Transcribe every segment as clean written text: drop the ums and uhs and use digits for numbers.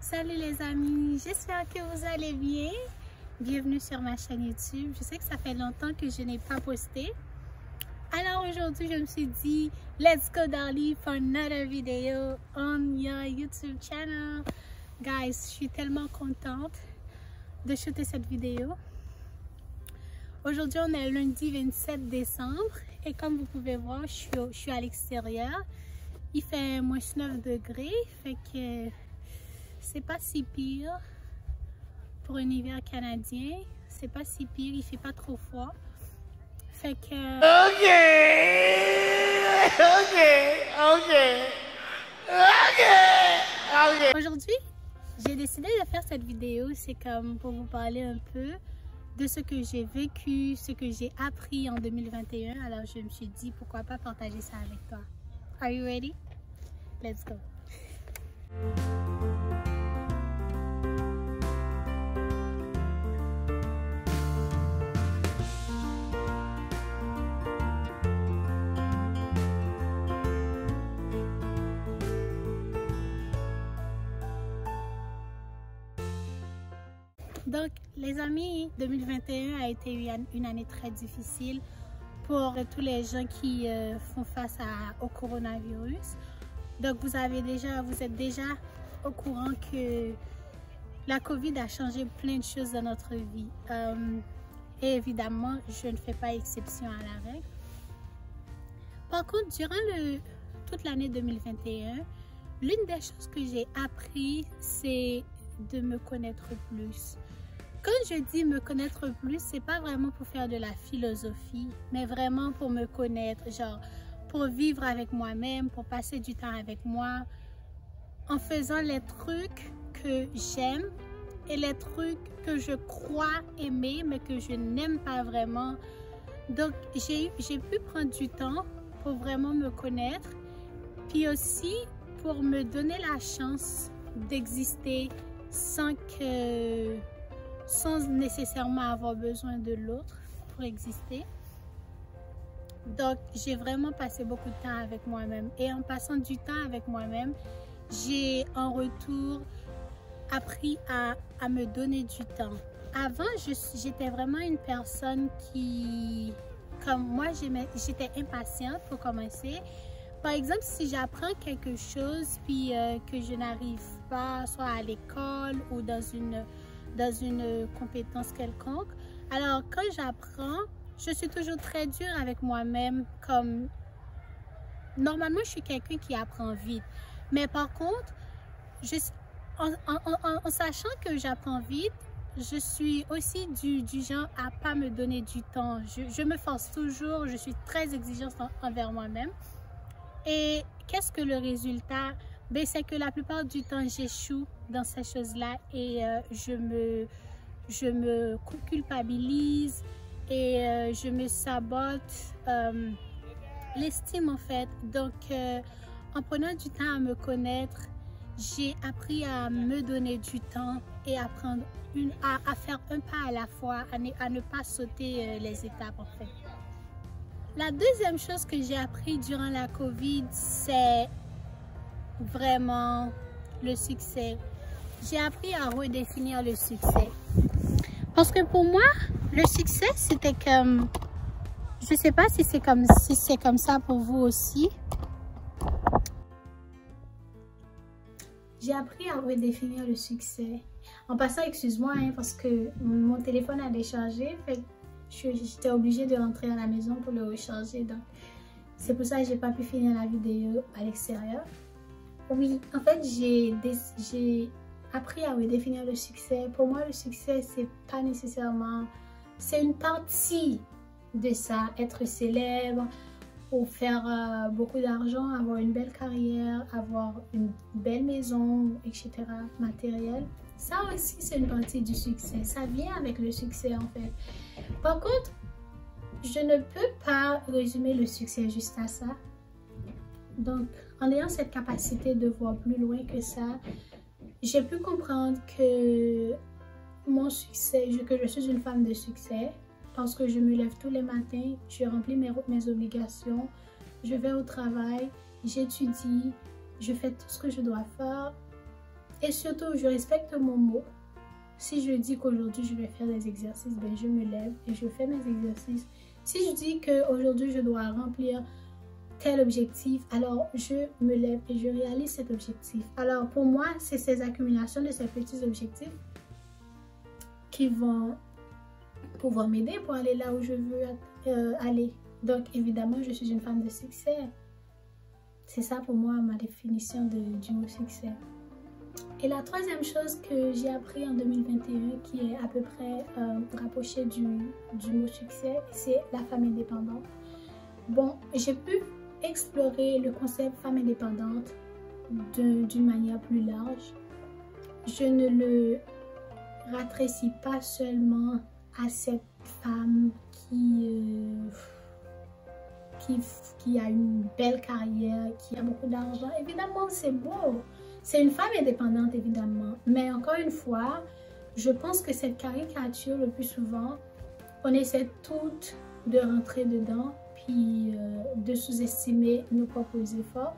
Salut les amis, j'espère que vous allez bien. Bienvenue sur ma chaîne YouTube. Je sais que ça fait longtemps que je n'ai pas posté. Alors aujourd'hui, je me suis dit, let's go Darly for another video on your YouTube channel. Guys, je suis tellement contente de shooter cette vidéo. Aujourd'hui, on est lundi 27 décembre et comme vous pouvez voir, je suis à l'extérieur. Il fait moins 9 degrés, fait que c'est pas si pire pour un hiver canadien. C'est pas si pire, il fait pas trop froid. Fait que... Aujourd'hui, j'ai décidé de faire cette vidéo, c'est comme pour vous parler un peu de ce que j'ai vécu, ce que j'ai appris en 2021. Alors je me suis dit, pourquoi pas partager ça avec toi. Are you ready? Let's go. Donc, les amis, 2021 a été une année très difficile pour tous les gens qui font face au coronavirus. Donc, vous êtes déjà au courant que la COVID a changé plein de choses dans notre vie. Et évidemment, je ne fais pas exception à la règle. Par contre, durant toute l'année 2021, l'une des choses que j'ai appris, c'est de me connaître plus. Quand je dis me connaître plus, c'est pas vraiment pour faire de la philosophie, mais vraiment pour me connaître, genre pour vivre avec moi-même, pour passer du temps avec moi, en faisant les trucs que j'aime et les trucs que je crois aimer, mais que je n'aime pas vraiment. Donc, j'ai pu prendre du temps pour vraiment me connaître, puis aussi pour me donner la chance d'exister sans nécessairement avoir besoin de l'autre pour exister. Donc, j'ai vraiment passé beaucoup de temps avec moi-même. Et en passant du temps avec moi-même, j'ai en retour appris à me donner du temps. Avant, j'étais vraiment une personne qui, comme moi, j'étais impatiente pour commencer. Par exemple, si j'apprends quelque chose puis que je n'arrive pas, soit à l'école ou dans une compétence quelconque, alors quand j'apprends, je suis toujours très dure avec moi-même. Comme normalement, je suis quelqu'un qui apprend vite, mais par contre, en sachant que j'apprends vite, je suis aussi du genre à pas me donner du temps. Je me force toujours, je suis très exigeante envers moi-même. Et qu'est-ce que le résultat? Ben, c'est que la plupart du temps, j'échoue dans ces choses-là et je me culpabilise et je me sabote l'estime en fait. Donc, en prenant du temps à me connaître, j'ai appris à me donner du temps et à faire un pas à la fois, à ne pas sauter les étapes en fait. La deuxième chose que j'ai appris durant la COVID, c'est vraiment le succès. J'ai appris à redéfinir le succès. Parce que pour moi, le succès, c'était comme... Je ne sais pas si c'est comme ça pour vous aussi. J'ai appris à redéfinir le succès. En passant, excuse-moi, hein, parce que mon téléphone a déchargé. J'étais obligée de rentrer à la maison pour le recharger. Donc, c'est pour ça que j'ai pas pu finir la vidéo à l'extérieur. Oui, en fait, j'ai appris à redéfinir le succès. Pour moi, le succès, c'est pas nécessairement... C'est une partie de ça. Être célèbre ou faire beaucoup d'argent, avoir une belle carrière, avoir une belle maison, etc. matériel. Ça aussi, c'est une partie du succès. Ça vient avec le succès, en fait. Par contre, je ne peux pas résumer le succès juste à ça. Donc, en ayant cette capacité de voir plus loin que ça, j'ai pu comprendre que mon succès, que je suis une femme de succès parce que je me lève tous les matins, je remplis mes obligations, je vais au travail, j'étudie, je fais tout ce que je dois faire Et surtout, je respecte mon mot. Si je dis qu'aujourd'hui je vais faire des exercices, ben je me lève et je fais mes exercices. Si je dis qu'aujourd'hui je dois remplir tel objectif, alors je me lève et je réalise cet objectif. Alors pour moi, c'est ces accumulations de ces petits objectifs qui vont pouvoir m'aider pour aller là où je veux aller. Donc évidemment, je suis une femme de succès. C'est ça pour moi ma définition du mot succès. Et la troisième chose que j'ai appris en 2021, qui est à peu près rapprochée du mot succès, c'est la femme indépendante. Bon, j'ai pu explorer le concept femme indépendante d'une manière plus large. Je ne le rétrécis pas seulement à cette femme qui a une belle carrière, qui a beaucoup d'argent. Évidemment, c'est beau. C'est une femme indépendante, évidemment. Mais encore une fois, je pense que cette caricature, le plus souvent, on essaie toutes de rentrer dedans, puis de sous-estimer nos propres efforts.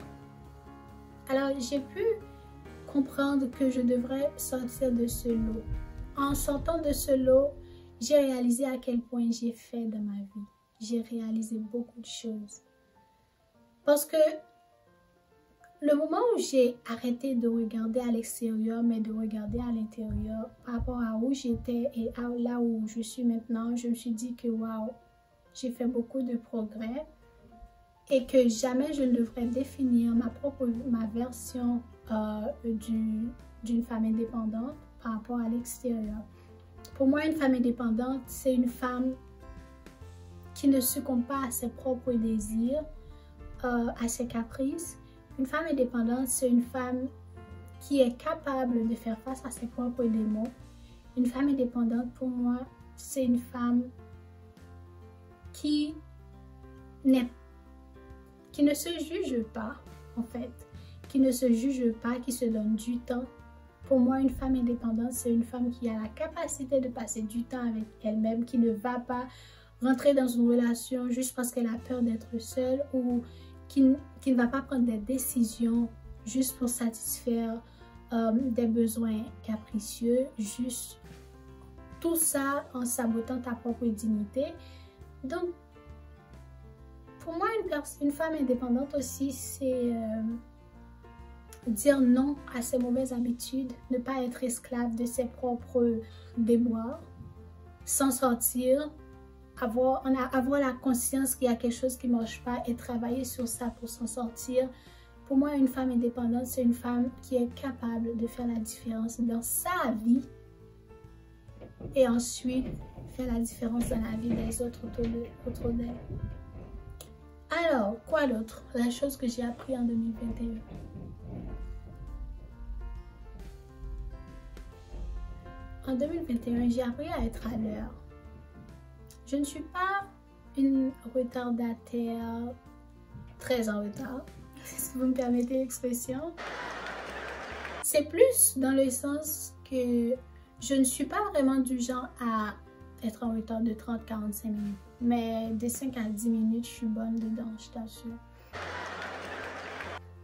Alors, j'ai pu comprendre que je devrais sortir de ce lot. En sortant de ce lot, j'ai réalisé à quel point j'ai fait dans ma vie. J'ai réalisé beaucoup de choses. Parce que le moment où j'ai arrêté de regarder à l'extérieur, mais de regarder à l'intérieur, par rapport à où j'étais et à là où je suis maintenant, je me suis dit que waouh, j'ai fait beaucoup de progrès et que jamais je ne devrais définir ma version d'une femme indépendante par rapport à l'extérieur. Pour moi, une femme indépendante, c'est une femme qui ne succombe pas à ses propres désirs, à ses caprices. Une femme indépendante, c'est une femme qui est capable de faire face à ses propres démons. Une femme indépendante, pour moi, c'est une femme qui ne se juge pas, en fait. Qui ne se juge pas, qui se donne du temps. Pour moi, une femme indépendante, c'est une femme qui a la capacité de passer du temps avec elle-même, qui ne va pas rentrer dans une relation juste parce qu'elle a peur d'être seule ou qui ne va pas prendre des décisions juste pour satisfaire des besoins capricieux, juste tout ça en sabotant ta propre dignité. Donc, pour moi, une femme indépendante aussi, c'est dire non à ses mauvaises habitudes, ne pas être esclave de ses propres déboires, s'en sortir, avoir la conscience qu'il y a quelque chose qui ne marche pas et travailler sur ça pour s'en sortir. Pour moi, une femme indépendante, c'est une femme qui est capable de faire la différence dans sa vie et ensuite faire la différence dans la vie des autres autour d'elle. Alors, quoi d'autre? La chose que j'ai appris en 2021. En 2021, j'ai appris à être à l'heure. Je ne suis pas une retardataire très en retard, si vous me permettez l'expression. C'est plus dans le sens que je ne suis pas vraiment du genre à être en retard de 30-45 minutes. Mais de 5 à 10 minutes, je suis bonne dedans, je t'assure.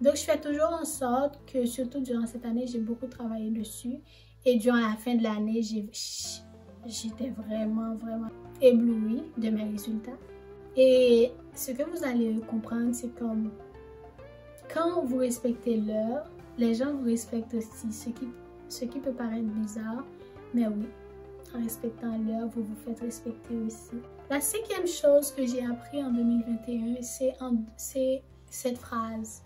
Donc, je fais toujours en sorte que, surtout durant cette année, j'ai beaucoup travaillé dessus. Et durant la fin de l'année, j'étais vraiment éblouie de mes résultats. Et ce que vous allez comprendre, c'est comme quand vous respectez l'heure, les gens vous respectent aussi. Ce qui peut paraître bizarre, mais oui, en respectant l'heure, vous vous faites respecter aussi. La cinquième chose que j'ai appris en 2021, c'est cette phrase.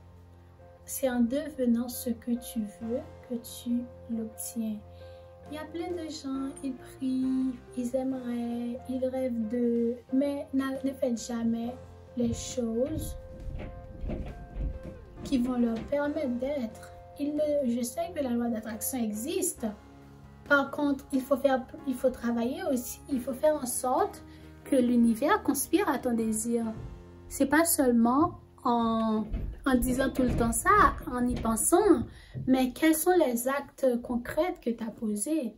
C'est en devenant ce que tu veux que tu l'obtiens. Il y a plein de gens, ils prient, ils aimeraient, ils rêvent d'eux, mais ne faites jamais les choses qui vont leur permettre d'être. Je sais que la loi d'attraction existe. Par contre, il faut travailler aussi. Il faut faire en sorte que l'univers conspire à ton désir. C'est pas seulement en disant tout le temps ça, en y pensant, mais quels sont les actes concrets que tu as posés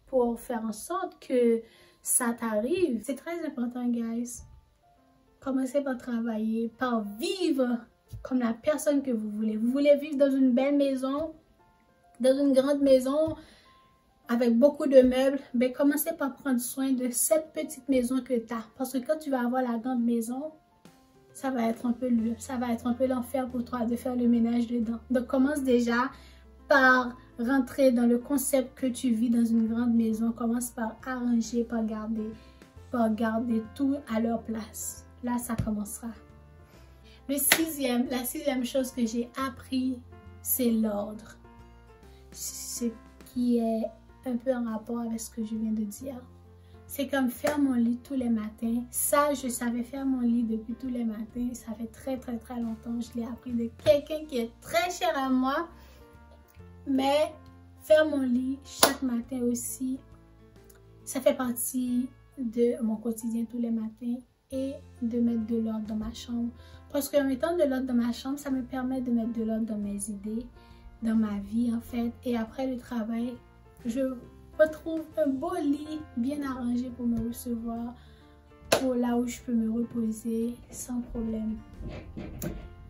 pour faire en sorte que ça t'arrive. C'est très important, guys. Commencez par travailler, par vivre comme la personne que vous voulez. Vous voulez vivre dans une belle maison, dans une grande maison avec beaucoup de meubles, ben commencez par prendre soin de cette petite maison que tu as. Parce que quand tu vas avoir la grande maison, ça va être un peu l'enfer pour toi de faire le ménage dedans. Donc commence déjà par rentrer dans le concept que tu vis dans une grande maison. Commence par arranger, par garder tout à leur place. Là, ça commencera. La sixième chose que j'ai appris, c'est l'ordre. Ce qui est un peu en rapport avec ce que je viens de dire. C'est comme faire mon lit tous les matins. Ça, je savais faire mon lit depuis tous les matins. Ça fait très longtemps. Je l'ai appris de quelqu'un qui est très cher à moi. Mais faire mon lit chaque matin aussi, ça fait partie de mon quotidien tous les matins. Et de mettre de l'ordre dans ma chambre. Parce qu'en mettant de l'ordre dans ma chambre, ça me permet de mettre de l'ordre dans mes idées, dans ma vie en fait. Et après le travail, je retrouve un beau lit bien arrangé pour me recevoir, pour là où je peux me reposer sans problème.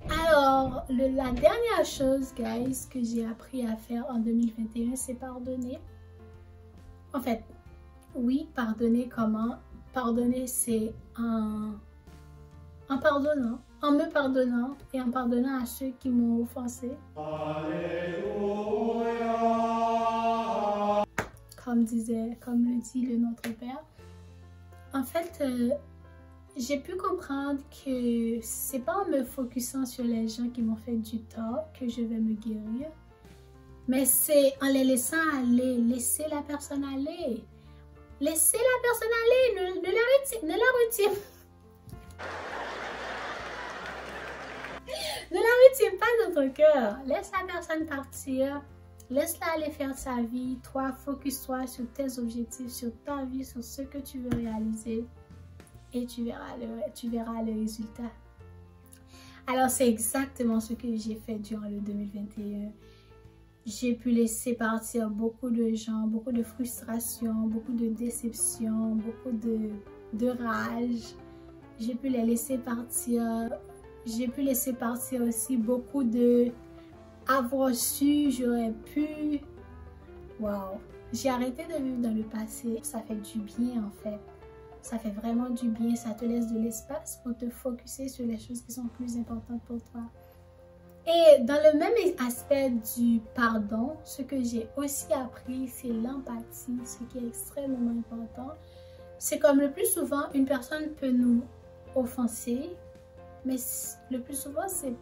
Alors, la dernière chose, guys, que j'ai appris à faire en 2021, c'est pardonner. En fait, oui, pardonner comment? Pardonner, c'est en me pardonnant et en pardonnant à ceux qui m'ont offensé. Alléluia. Comme le dit le Notre Père. En fait, j'ai pu comprendre que c'est pas en me focusant sur les gens qui m'ont fait du tort que je vais me guérir, mais c'est en les laissant aller, laisser la personne aller. Laissez la personne aller, ne la retiens pas dans ton cœur. Laisse la personne partir, laisse-la aller faire sa vie. Toi, focus-toi sur tes objectifs, sur ta vie, sur ce que tu veux réaliser et tu verras le résultat. Alors, c'est exactement ce que j'ai fait durant le 2021. J'ai pu laisser partir beaucoup de gens, beaucoup de frustration, beaucoup de déception, beaucoup de rage. J'ai pu les laisser partir. J'ai pu laisser partir aussi beaucoup de avoir su, j'aurais pu. Waouh! J'ai arrêté de vivre dans le passé. Ça fait du bien en fait. Ça fait vraiment du bien. Ça te laisse de l'espace pour te focuser sur les choses qui sont plus importantes pour toi. Et dans le même aspect du pardon, ce que j'ai aussi appris, c'est l'empathie, ce qui est extrêmement important. C'est comme le plus souvent, une personne peut nous offenser, mais le plus souvent, c'est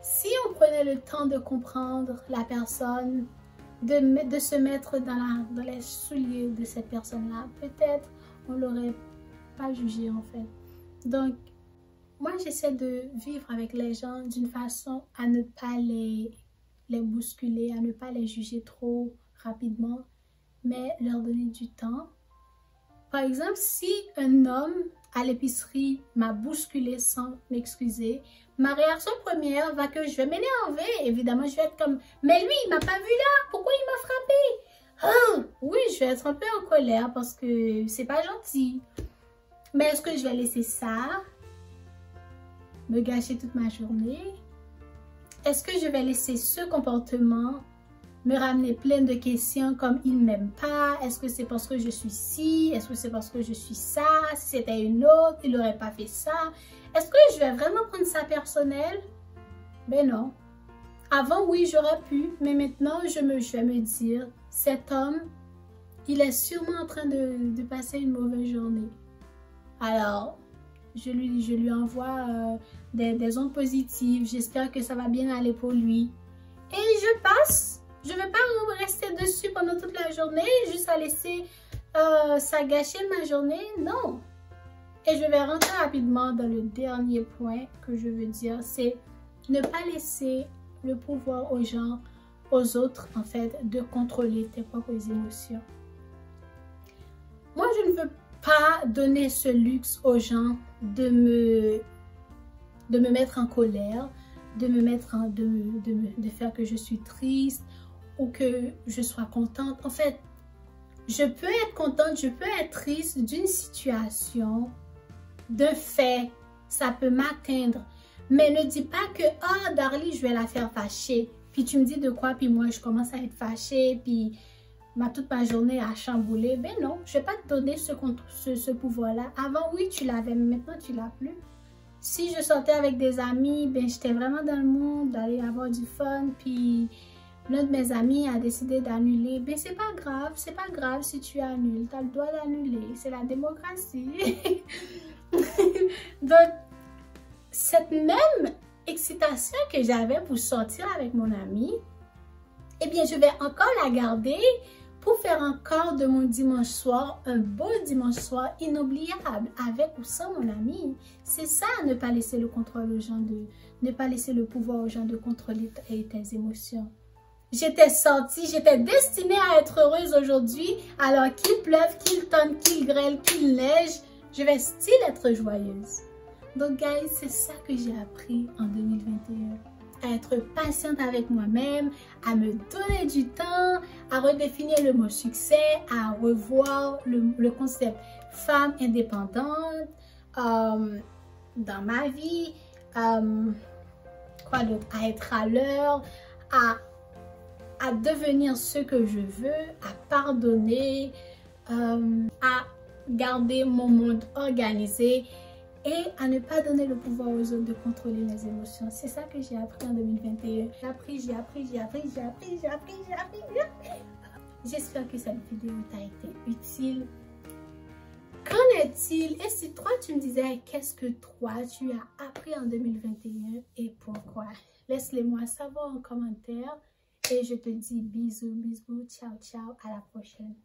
si on prenait le temps de comprendre la personne, de se mettre dans les souliers de cette personne-là, peut-être on ne l'aurait pas jugé en fait. Donc, moi, j'essaie de vivre avec les gens d'une façon à ne pas les bousculer, à ne pas les juger trop rapidement, mais leur donner du temps. Par exemple, si un homme à l'épicerie m'a bousculé sans m'excuser, ma réaction première va que je vais m'énerver. Évidemment, je vais être comme, mais lui, il m'a pas vu là, pourquoi il m'a frappé? Ah, oui, je vais être un peu en colère parce que c'est pas gentil. Mais est-ce que je vais laisser ça me gâcher toute ma journée? Est-ce que je vais laisser ce comportement me ramener plein de questions comme il ne m'aime pas? Est-ce que c'est parce que je suis ci? Est-ce que c'est parce que je suis ça? Si c'était une autre, il n'aurait pas fait ça. Est-ce que je vais vraiment prendre ça personnel? Ben non. Avant, oui, j'aurais pu, mais maintenant, je vais me dire, cet homme, il est sûrement en train de passer une mauvaise journée. Alors, je lui envoie des ondes positives. J'espère que ça va bien aller pour lui. Et je passe. Je ne vais pas rester dessus pendant toute la journée, juste à laisser ça gâcher ma journée. Non. Et je vais rentrer rapidement dans le dernier point que je veux dire. C'est ne pas laisser le pouvoir aux autres, en fait, de contrôler tes propres émotions. Moi, je ne veux pas donner ce luxe aux gens de me mettre en colère, de faire que je suis triste ou que je sois contente. En fait, je peux être contente, je peux être triste d'une situation, d'un fait, ça peut m'atteindre. Mais ne dis pas que, ah, Darly, je vais la faire fâcher. puis tu me dis de quoi, puis moi je commence à être fâchée, puis toute ma journée a chamboulé. Ben non, je vais pas te donner ce pouvoir-là. Avant, oui, tu l'avais, mais maintenant tu l'as plus. Si je sortais avec des amis, ben j'étais vraiment dans le monde, d'aller avoir du fun, puis l'un de mes amis a décidé d'annuler. Ben c'est pas grave si tu annules, tu as le droit d'annuler, c'est la démocratie. Donc, cette même excitation que j'avais pour sortir avec mon ami, eh bien je vais encore la garder pour faire encore de mon dimanche soir un beau dimanche soir inoubliable avec ou sans mon ami. C'est ça, ne pas laisser le contrôle aux gens, ne pas laisser le pouvoir aux gens de contrôler tes émotions. J'étais sortie, j'étais destinée à être heureuse aujourd'hui, alors qu'il pleuve, qu'il tonne, qu'il grêle, qu'il neige, je vais still être joyeuse. Donc, guys, c'est ça que j'ai appris en 2021. À être patiente avec moi-même, à me donner du temps, à redéfinir le mot succès, à revoir le concept femme indépendante dans ma vie, quoi d'autre, à être à l'heure, à devenir ce que je veux, à pardonner, à garder mon monde organisé et à ne pas donner le pouvoir aux autres de contrôler mes émotions. C'est ça que j'ai appris en 2021. J'ai appris. J'espère que cette vidéo t'a été utile. Qu'en est-il? Et si toi tu me disais qu'est-ce que toi tu as appris en 2021 et pourquoi? Laisse-les-moi savoir en commentaire. Et je te dis bisous, ciao, à la prochaine.